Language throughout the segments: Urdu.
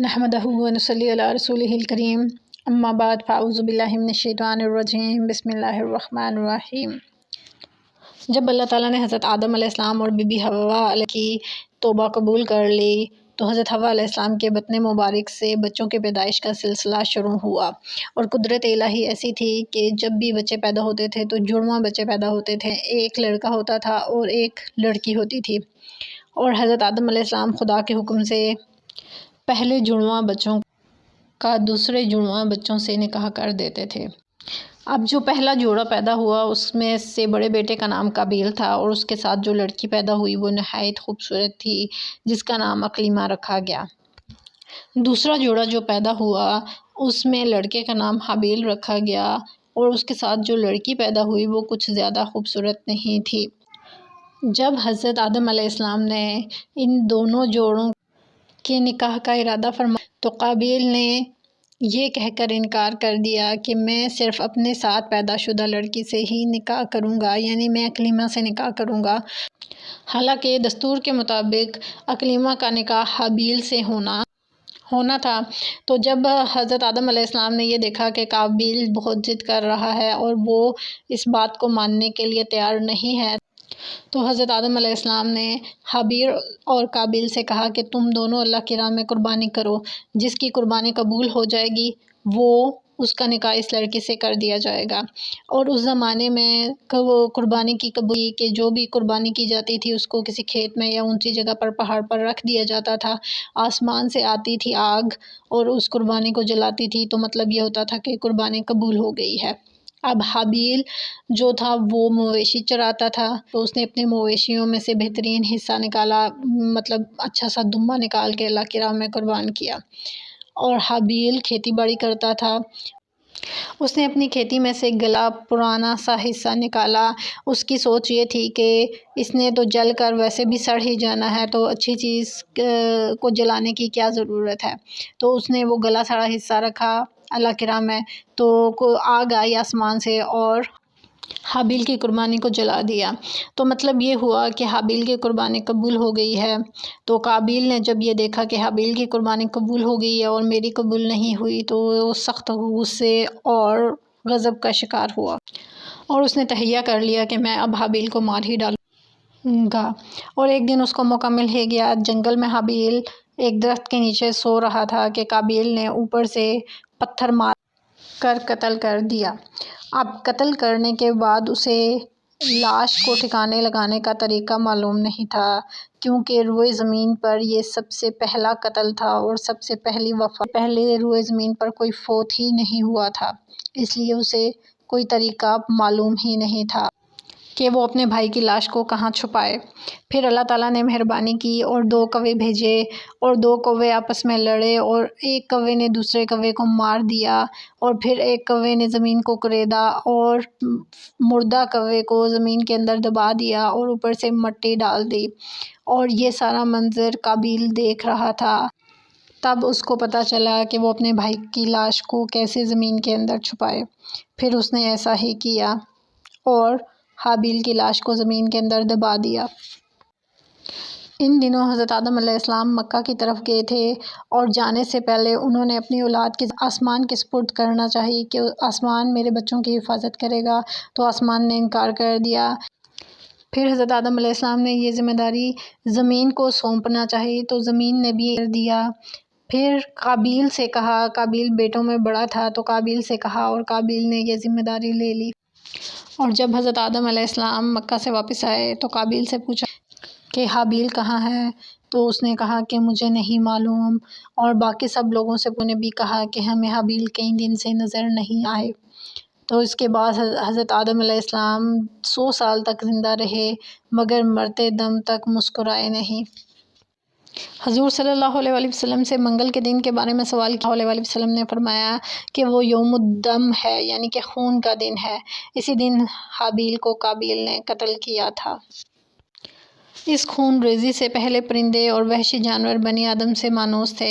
نحمدہ ونصلی علی رسولہ الکریم اما بعد فاعوذ باللہ من الشیطان الرجیم بسم اللہ الرحمن الرحیم۔ جب اللہ تعالیٰ نے حضرت آدم علیہ السلام اور بی بی حوا علیہ کی توبہ قبول کر لی تو حضرت حوا علیہ السلام کے بطن مبارک سے بچوں کے پیدائش کا سلسلہ شروع ہوا، اور قدرت الہی ایسی تھی کہ جب بھی بچے پیدا ہوتے تھے تو جڑواں بچے پیدا ہوتے تھے، ایک لڑکا ہوتا تھا اور ایک لڑکی ہوتی تھی، اور حضرت آدم علیہ السلام خدا کے حکم سے پہلے جڑواں بچوں کا دوسرے جڑواں بچوں سے نکاح کر دیتے تھے۔ اب جو پہلا جوڑا پیدا ہوا اس میں سے بڑے بیٹے کا نام قابیل تھا، اور اس کے ساتھ جو لڑکی پیدا ہوئی وہ نہایت خوبصورت تھی جس کا نام اقلیمہ رکھا گیا۔ دوسرا جوڑا جو پیدا ہوا اس میں لڑکے کا نام حابیل رکھا گیا، اور اس کے ساتھ جو لڑکی پیدا ہوئی وہ کچھ زیادہ خوبصورت نہیں تھی۔ جب حضرت آدم علیہ السلام نے ان دونوں جوڑوں کے نکاح کا ارادہ فرمایا تو قابیل نے یہ کہہ کر انکار کر دیا کہ میں صرف اپنے ساتھ پیدا شدہ لڑکی سے ہی نکاح کروں گا، یعنی میں اقلیمہ سے نکاح کروں گا، حالانکہ دستور کے مطابق اقلیمہ کا نکاح حابیل سے ہونا تھا۔ تو جب حضرت آدم علیہ السلام نے یہ دیکھا کہ قابیل بہت ضد کر رہا ہے اور وہ اس بات کو ماننے کے لیے تیار نہیں ہے، تو حضرت آدم علیہ السلام نے حابیل اور قابیل سے کہا کہ تم دونوں اللہ کی راہ میں قربانی کرو، جس کی قربانی قبول ہو جائے گی وہ اس کا نکاح اس لڑکی سے کر دیا جائے گا۔ اور اس زمانے میں قربانی کی قبولی کہ جو بھی قربانی کی جاتی تھی اس کو کسی کھیت میں یا اونچی جگہ پر پہاڑ پر رکھ دیا جاتا تھا، آسمان سے آتی تھی آگ اور اس قربانی کو جلاتی تھی، تو مطلب یہ ہوتا تھا کہ قربانی قبول ہو گئی ہے۔ اب حابیل جو تھا وہ مویشی چراتا تھا، تو اس نے اپنے مویشیوں میں سے بہترین حصہ نکالا، مطلب اچھا سا دمبا نکال کے اللہ کی راہ میں قربان کیا۔ اور حابیل کھیتی باڑی کرتا تھا، اس نے اپنی کھیتی میں سے گلا پرانا سا حصہ نکالا۔ اس کی سوچ یہ تھی کہ اس نے تو جل کر ویسے بھی سڑ ہی جانا ہے، تو اچھی چیز کو جلانے کی کیا ضرورت ہے، تو اس نے وہ گلا سڑا حصہ رکھا اللہ کی راہ میں، تو آگ آئی آسمان سے اور حابیل کی قربانی کو جلا دیا۔ تو مطلب یہ ہوا کہ حابیل کی قربانی قبول ہو گئی ہے۔ تو قابیل نے جب یہ دیکھا کہ حابیل کی قربانی قبول ہو گئی ہے اور میری قبول نہیں ہوئی تو وہ سخت غصے اور غضب کا شکار ہوا، اور اس نے تہیہ کر لیا کہ میں اب حابیل کو مار ہی ڈالوں گا۔ اور ایک دن اس کو موقع مل ہی گیا، جنگل میں حابیل ایک درخت کے نیچے سو رہا تھا کہ قابیل نے اوپر سے پتھر مار کر قتل کر دیا۔ اب قتل کرنے کے بعد اسے لاش کو ٹھکانے لگانے کا طریقہ معلوم نہیں تھا، کیونکہ روئے زمین پر یہ سب سے پہلا قتل تھا اور سب سے پہلی وفات، پہلے روئے زمین پر کوئی فوت ہی نہیں ہوا تھا، اس لیے اسے کوئی طریقہ معلوم ہی نہیں تھا کہ وہ اپنے بھائی کی لاش کو کہاں چھپائے۔ پھر اللہ تعالیٰ نے مہربانی کی اور 2 کوے بھیجے، اور 2 کوے آپس میں لڑے، اور ایک کوے نے دوسرے کوے کو مار دیا، اور پھر ایک کوے نے زمین کو کریدا اور مردہ کوے کو زمین کے اندر دبا دیا اور اوپر سے مٹی ڈال دی، اور یہ سارا منظر قابیل دیکھ رہا تھا۔ تب اس کو پتہ چلا کہ وہ اپنے بھائی کی لاش کو کیسے زمین کے اندر چھپائے۔ پھر اس نے ایسا ہی کیا اور حابیل کی لاش کو زمین کے اندر دبا دیا۔ ان دنوں حضرت آدم علیہ السلام مکہ کی طرف گئے تھے، اور جانے سے پہلے انہوں نے اپنی اولاد کی آسمان کے سپرد کرنا چاہی کہ آسمان میرے بچوں کی حفاظت کرے گا، تو آسمان نے انکار کر دیا۔ پھر حضرت آدم علیہ السلام نے یہ ذمہ داری زمین کو سونپنا چاہی تو زمین نے بھی کر دیا۔ پھر قابیل سے کہا، قابیل بیٹوں میں بڑا تھا تو قابیل سے کہا اور قابیل نے یہ ذمہ داری لے لی۔ اور جب حضرت آدم علیہ السلام مکہ سے واپس آئے تو قابیل سے پوچھا کہ حابیل کہاں ہے، تو اس نے کہا کہ مجھے نہیں معلوم، اور باقی سب لوگوں سے نے بھی کہا کہ ہمیں حابیل کئی دن سے نظر نہیں آئے۔ تو اس کے بعد حضرت آدم علیہ السلام 100 سال تک زندہ رہے، مگر مرتے دم تک مسکرائے نہیں۔ حضور صلی اللہ علیہ وآلہ وسلم سے منگل کے دن کے بارے میں سوال کیا، علیہ وآلہ وسلم نے فرمایا کہ وہ یوم الدم ہے، یعنی کہ خون کا دن ہے، اسی دن حابیل کو قابیل نے قتل کیا تھا۔ اس خون ریزی سے پہلے پرندے اور وحشی جانور بنی آدم سے مانوس تھے،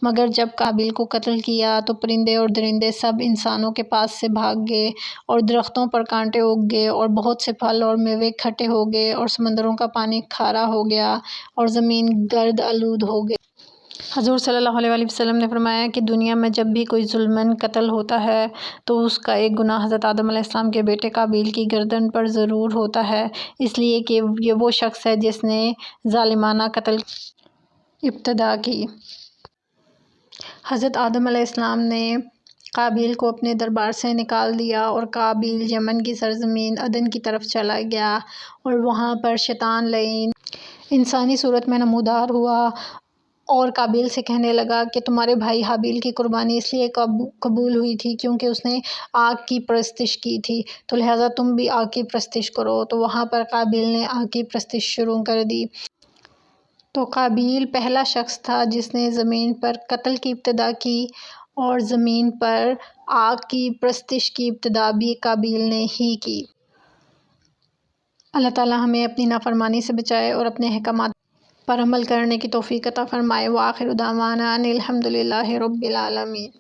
مگر جب قابیل کو قتل کیا تو پرندے اور درندے سب انسانوں کے پاس سے بھاگ گئے، اور درختوں پر کانٹے اگ گئے، اور بہت سے پھل اور میوے کھٹے ہو گئے، اور سمندروں کا پانی کھارا ہو گیا، اور زمین گرد آلود ہو گئی۔ حضور صلی اللہ علیہ وآلہ وسلم نے فرمایا کہ دنیا میں جب بھی کوئی ظلماً قتل ہوتا ہے تو اس کا ایک گناہ حضرت آدم علیہ السلام کے بیٹے قابیل کی گردن پر ضرور ہوتا ہے، اس لیے کہ یہ وہ شخص ہے جس نے ظالمانہ قتل ابتدا کی۔ حضرت آدم علیہ السلام نے قابیل کو اپنے دربار سے نکال دیا اور قابیل یمن کی سرزمین عدن کی طرف چلا گیا اور وہاں پر شیطان لعین انسانی صورت میں نمودار ہوا اور قابیل سے کہنے لگا کہ تمہارے بھائی حابیل کی قربانی اس لیے قبول ہوئی تھی کیونکہ اس نے آگ کی پرستش کی تھی، تو لہٰذا تم بھی آگ کی پرستش کرو۔ تو وہاں پر قابیل نے آگ کی پرستش شروع کر دی۔ تو قابیل پہلا شخص تھا جس نے زمین پر قتل کی ابتدا کی اور زمین پر آگ کی پرستش کی ابتدا بھی قابیل نے ہی کی۔ اللہ تعالیٰ ہمیں اپنی نافرمانی سے بچائے اور اپنے احکامات پر عمل کرنے کی توفیق عطا فرمائے۔ وآخر دعوانا ان الحمد للہ رب العالمین۔